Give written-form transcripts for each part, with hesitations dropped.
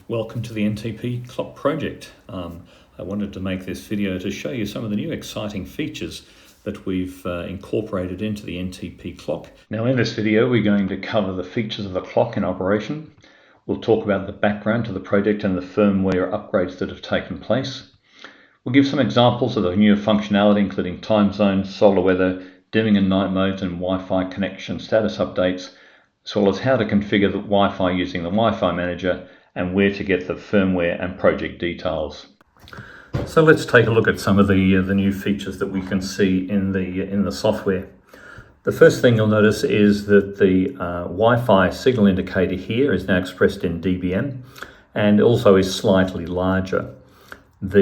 Welcome to the NTP Clock project. I wanted to make this video to show you some of the new exciting features that we've incorporated into the NTP Clock. Now in this video we're going to cover the features of the clock in operation. We'll talk about the background to the project and the firmware upgrades that have taken place. We'll give some examples of the new functionality including time zone, solar weather, dimming and night modes and Wi-Fi connection status updates, as well as how to configure the Wi-Fi using the Wi-Fi manager and where to get the firmware and project details. So let's take a look at some of the new features that we can see in the software. The first thing you'll notice is that the Wi-Fi signal indicator here is now expressed in dBm and also is slightly larger. If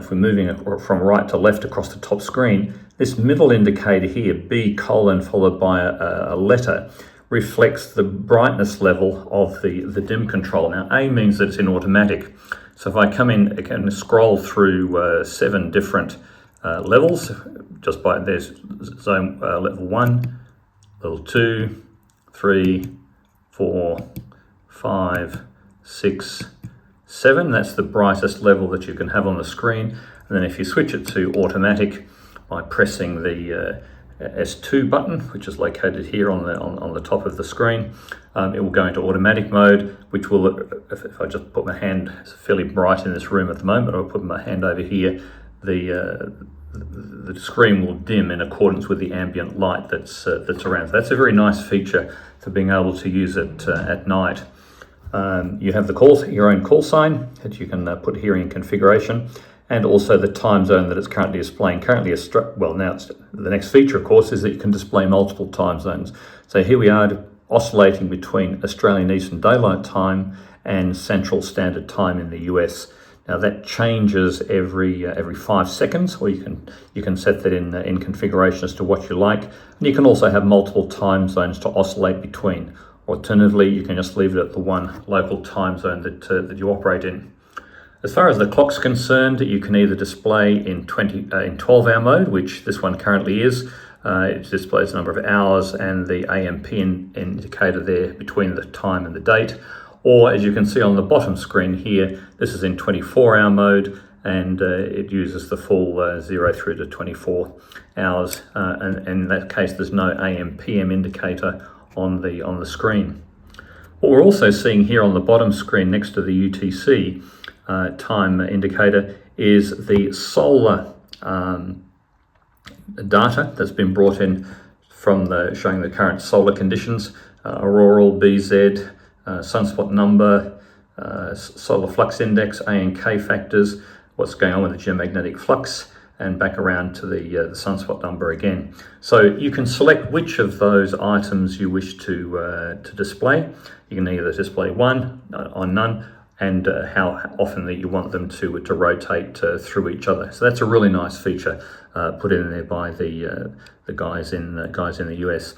we're moving from right to left across the top screen, this middle indicator here, B colon followed by a letter, reflects the brightness level of the dim control. Now A means that it's in automatic. So if I come in, I can scroll through 7 different levels. Just by there's zone level 1, level 2, 3, 4, 5, 6, 7. That's the brightest level that you can have on the screen. And then if you switch it to automatic by pressing the S2 button, which is located here on the top of the screen, it will go into automatic mode, which will, if I just put my hand, it's fairly bright in this room at the moment, I'll put my hand over here, the screen will dim in accordance with the ambient light that's around. So that's a very nice feature for being able to use it at night. You have your own call sign that you can put here in configuration, and also the time zone that it's currently displaying. The next feature, of course, is that you can display multiple time zones. So here we are oscillating between Australian Eastern Daylight Time and Central Standard Time in the US. Now that changes every 5 seconds, or you can set that in configuration as to what you like. And you can also have multiple time zones to oscillate between. Alternatively, you can just leave it at the one local time zone that you operate in. As far as the clock's concerned, you can either display in 12-hour mode, which this one currently is. It displays the number of hours and the AMP indicator there between the time and the date. Or as you can see on the bottom screen here, this is in 24-hour mode, and it uses the full 0 through to 24 hours. And in that case, there's no AM/PM indicator on the screen. What we're also seeing here on the bottom screen next to the UTC time indicator is the solar data that's been brought in from showing the current solar conditions, auroral, BZ, sunspot number, solar flux index, A and K factors, what's going on with the geomagnetic flux, and back around to the sunspot number again. So you can select which of those items you wish to display. You can either display one or none, and how often that you want them to rotate through each other. So that's a really nice feature put in there by the guys in the US.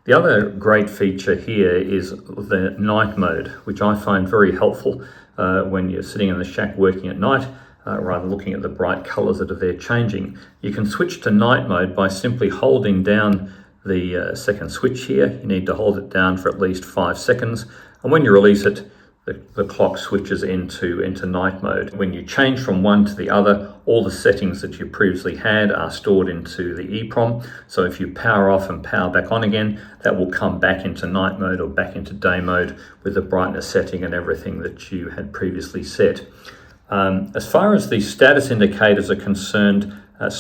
The other great feature here is the night mode, which I find very helpful when you're sitting in the shack working at night, rather than looking at the bright colors that are there changing. You can switch to night mode by simply holding down the second switch here. You need to hold it down for at least 5 seconds, and when you release it, the clock switches into night mode. When you change from one to the other, all the settings that you previously had are stored into the EEPROM. So if you power off and power back on again, that will come back into night mode or back into day mode with the brightness setting and everything that you had previously set. As far as the status indicators are concerned, a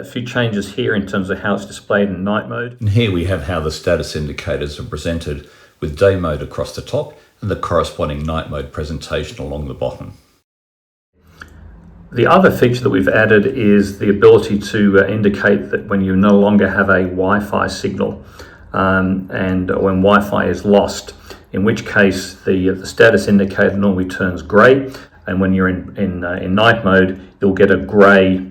few changes here in terms of how it's displayed in night mode. And here we have how the status indicators are presented with day mode across the top and the corresponding night mode presentation along the bottom. The other feature that we've added is the ability to indicate that when you no longer have a Wi-Fi signal and when Wi-Fi is lost, in which case the status indicator normally turns grey, and when you're in night mode, you'll get a grey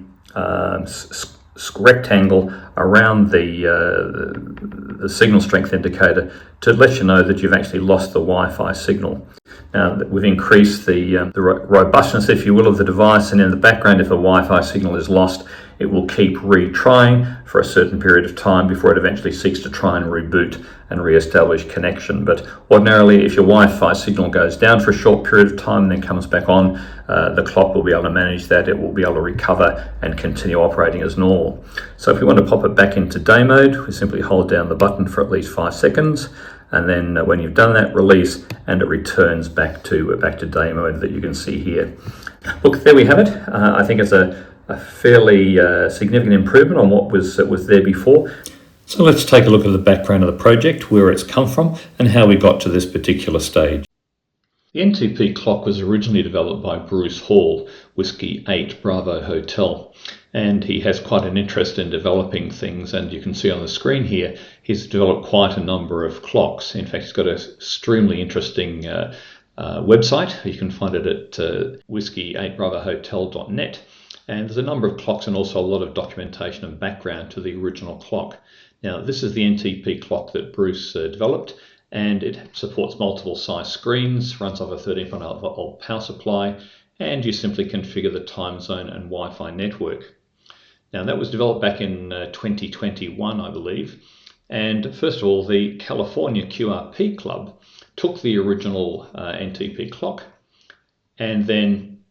rectangle around the signal strength indicator to let you know that you've actually lost the Wi-Fi signal. Now we've increased the robustness, if you will, of the device, and in the background, if a Wi-Fi signal is lost, it will keep retrying for a certain period of time before it eventually seeks to try and reboot and re-establish connection. But ordinarily, if your Wi-Fi signal goes down for a short period of time and then comes back on, the clock will be able to manage that. It will be able to recover and continue operating as normal. So if we want to pop it back into day mode, we simply hold down the button for at least 5 seconds. And then when you've done that, release, and it returns back to day mode that you can see here. Look, there we have it. I think it's a fairly significant improvement on what was there before. So let's take a look at the background of the project, where it's come from, and how we got to this particular stage. The NTP Clock was originally developed by Bruce Hall, Whiskey 8 Bravo Hotel, and he has quite an interest in developing things, and you can see on the screen here he's developed quite a number of clocks. In fact, he's got an extremely interesting website. You can find it at whiskey8bravohotel.net, and there's a number of clocks and also a lot of documentation and background to the original clock. Now, this is the NTP Clock that Bruce developed, and it supports multiple size screens, runs off a 13.8 power supply, and you simply configure the time zone and Wi-Fi network. Now, that was developed back in 2021, I believe, and first of all, the California QRP Club took the original NTP Clock and then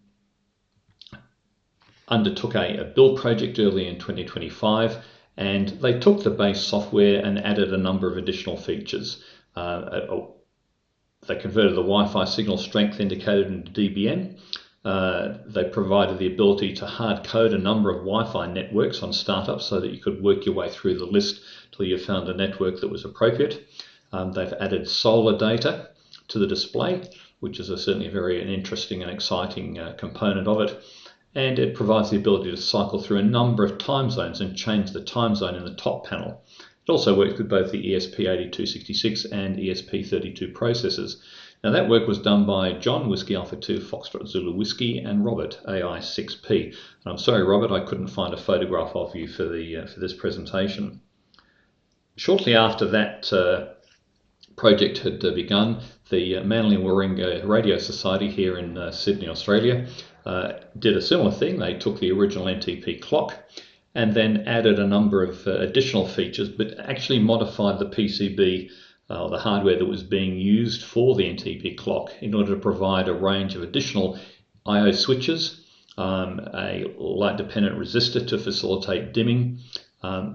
undertook a build project early in 2025, and they took the base software and added a number of additional features. They converted the Wi-Fi signal strength indicator into dBm. They provided the ability to hard code a number of Wi-Fi networks on startup so that you could work your way through the list till you found a network that was appropriate. They've added solar data to the display, which is certainly very an interesting and exciting component of it. And it provides the ability to cycle through a number of time zones and change the time zone in the top panel. It also works with both the ESP8266 and ESP32 processors. Now, that work was done by John, Whiskey Alpha 2 Foxtrot Zulu Whiskey, and Robert, AI6P. And I'm sorry, Robert, I couldn't find a photograph of you for this presentation. Shortly after that project had begun, the Manly Warringah Radio Society here in Sydney, Australia, did a similar thing. They took the original NTP Clock and then added a number of additional features, but actually modified the PCB, the hardware that was being used for the NTP Clock, in order to provide a range of additional I/O switches, a light-dependent resistor to facilitate dimming.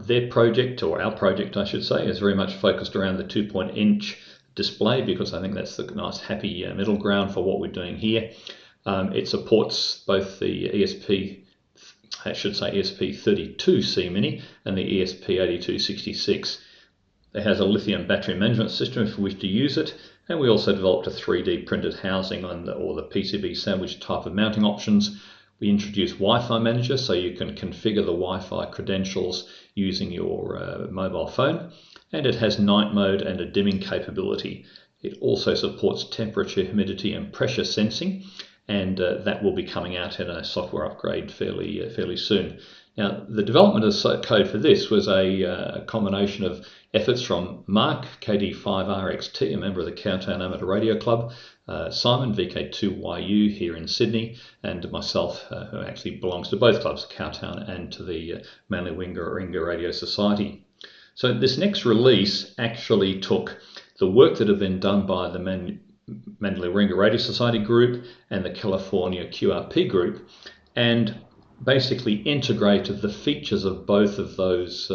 Their project, or our project I should say, is very much focused around the 2-inch display, because I think that's the nice happy middle ground for what we're doing here. It supports both the ESP32C Mini and the ESP8266. It has a lithium battery management system if we wish to use it, and we also developed a 3D printed housing or the PCB sandwich type of mounting options. We introduced Wi-Fi Manager, so you can configure the Wi-Fi credentials using your mobile phone, and it has night mode and a dimming capability. It also supports temperature, humidity and pressure sensing, and that will be coming out in a software upgrade fairly soon. Now, the development of code for this was a combination of efforts from Mark KD5RXT, a member of the Cowtown Amateur Radio Club, Simon, VK2YU here in Sydney, and myself, who actually belongs to both clubs, Cowtown and to the Manly Warringah Radio Society. So this next release actually took the work that had been done by the Manly Warringah Radio Society group and the California QRP group, and basically integrated the features of both of those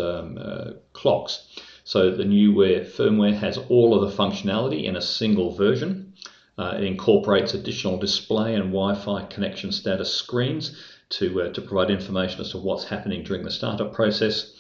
clocks. So the new firmware has all of the functionality in a single version. It incorporates additional display and Wi-Fi connection status screens to provide information as to what's happening during the startup process.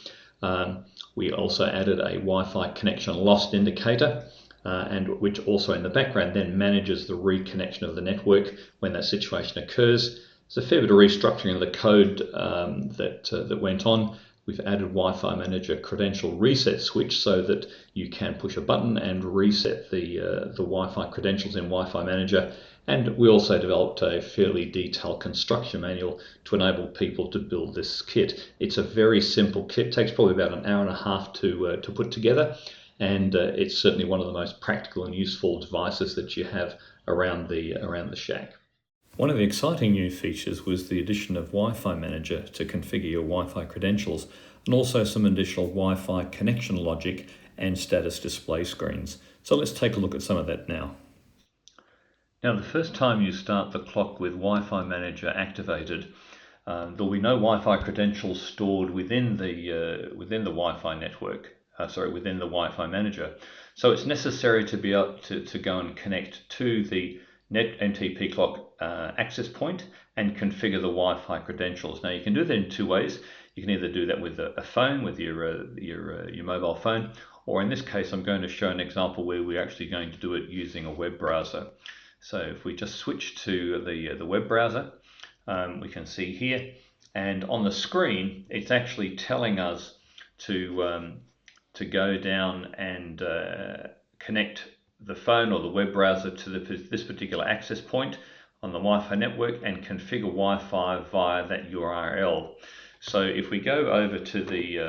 We also added a Wi-Fi connection lost indicator, and which also in the background then manages the reconnection of the network when that situation occurs. There's a fair bit of restructuring of the code that went on. We've added Wi-Fi Manager credential reset switch so that you can push a button and reset the Wi-Fi credentials in Wi-Fi Manager. And we also developed a fairly detailed construction manual to enable people to build this kit. It's a very simple kit. It takes probably about an hour and a half to put together. And it's certainly one of the most practical and useful devices that you have around the shack. One of the exciting new features was the addition of Wi-Fi Manager to configure your Wi-Fi credentials, and also some additional Wi-Fi connection logic and status display screens. So let's take a look at some of that now. Now, the first time you start the clock with Wi-Fi Manager activated, there will be no Wi-Fi credentials stored within the Wi-Fi network. Within the Wi-Fi Manager. So it's necessary to be able to go and connect to the NTP Clock access point and configure the Wi-Fi credentials. Now, you can do that in two ways. You can either do that with a phone, with your mobile phone, or in this case, I'm going to show an example where we're actually going to do it using a web browser. So if we just switch to the web browser, we can see here, and on the screen, it's actually telling us to go down and connect the phone or the web browser to this particular access point on the Wi-Fi network and configure Wi-Fi via that URL. So if we go over to the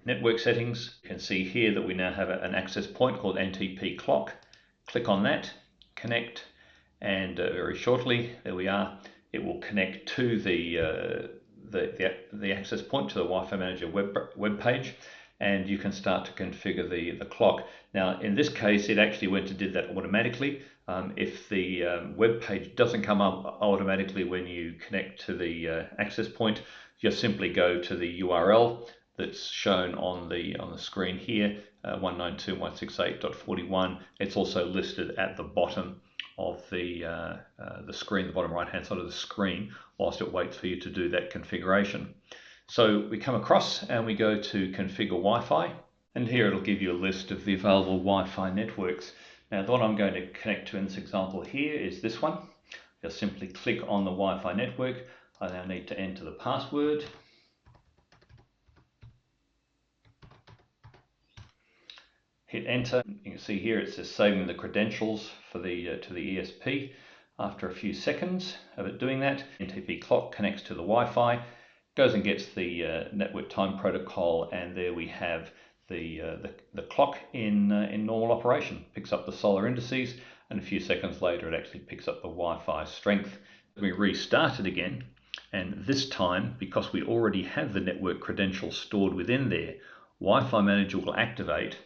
network settings, you can see here that we now have an access point called NTP Clock. Click on that, connect, and very shortly, there we are, it will connect to the access point, to the Wi-Fi Manager web page, and you can start to configure the clock. Now, in this case, it actually went and did that automatically. If the web page doesn't come up automatically when you connect to the access point, just simply go to the URL that's shown on the screen here, 192.168.41. It's also listed at the bottom of the screen, the bottom right hand side of the screen, whilst it waits for you to do that configuration. So we come across and we go to configure Wi-Fi, and here it'll give you a list of the available Wi-Fi networks. Now, the one I'm going to connect to in this example here is this one. Just simply click on the Wi-Fi network. I now need to enter the password. Hit enter. You can see here it says saving the credentials for the to the ESP. After a few seconds of it doing that, NTP Clock connects to the Wi-Fi, goes and gets the network time protocol, and there we have the clock in normal operation. Picks up the solar indices, and a few seconds later it actually picks up the Wi-Fi strength. We restart it again, and this time, because we already have the network credentials stored within there, Wi-Fi Manager will activate,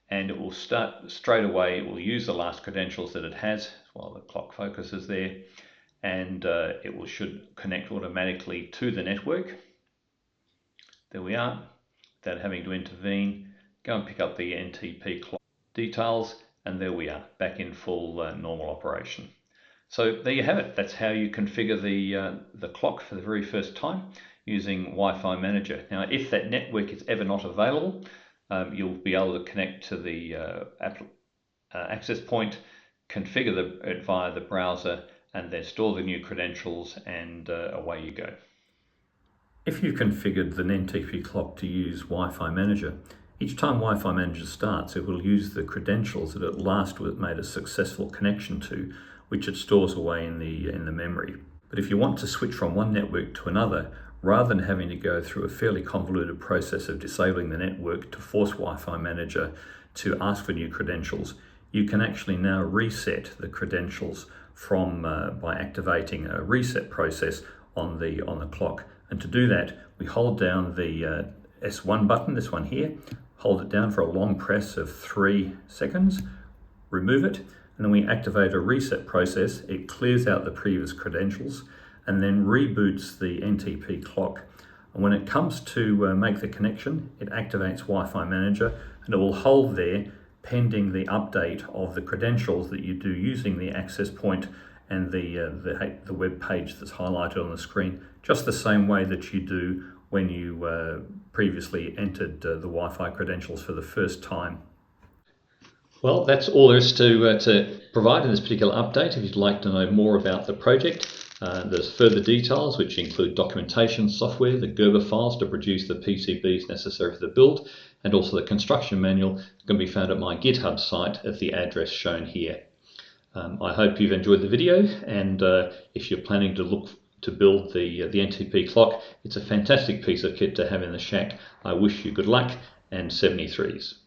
and it will start straight away. It will use the last credentials that it has while the clock focuses there, and it should connect automatically to the network. There we are, without having to intervene. Go and pick up the NTP Clock details, and there we are, back in full normal operation. So there you have it. That's how you configure the clock for the very first time using Wi-Fi Manager. Now, if that network is ever not available, you'll be able to connect to the access point, configure it via the browser, and then store the new credentials, and away you go. If you've configured the NTP Clock to use Wi-Fi Manager, each time Wi-Fi Manager starts, it will use the credentials that it last made a successful connection to, which it stores away in the memory. But if you want to switch from one network to another, rather than having to go through a fairly convoluted process of disabling the network to force Wi-Fi Manager to ask for new credentials, you can actually now reset the credentials by activating a reset process on the clock. And to do that, we hold down the S1 button, this one here, hold it down for a long press of 3 seconds, remove it, and then we activate a reset process. It clears out the previous credentials and then reboots the NTP Clock. And when it comes to make the connection, it activates Wi-Fi Manager, and it will hold there pending the update of the credentials that you do using the access point and the web page that's highlighted on the screen, just the same way that you do when you previously entered the Wi-Fi credentials for the first time. Well, that's all there is to provide in this particular update. If you'd like to know more about the project, there's further details which include documentation software, the Gerber files to produce the PCBs necessary for the build, and also the construction manual can be found at my GitHub site at the address shown here. I hope you've enjoyed the video, and if you're planning to look to build the NTP Clock, it's a fantastic piece of kit to have in the shack. I wish you good luck and 73s.